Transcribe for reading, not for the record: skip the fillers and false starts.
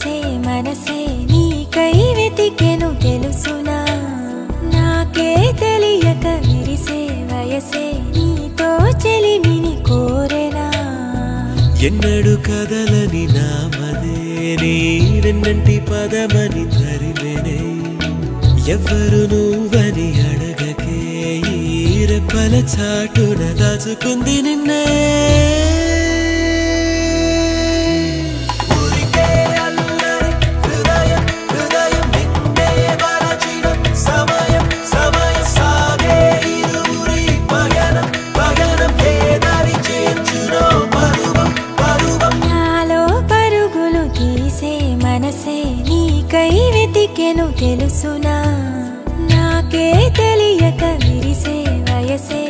మెరిసే మనసే నీకై వెతికెను తెలుసునా నాకే తెలియక విరిసే వయసే నీతో చెలిమిని కోరెనా ఎన్నడు కదలని నామదే నీ వెన్నంటి పదమని తరిమెనే ఎవ్వరు నువ్వని అడగకే ఈ రెప్పల చాటున దాచుకుంది నిన్నే మనసే నీకై వెతికెను తెలుసునా నాకే తెలియక విరిసే వయసే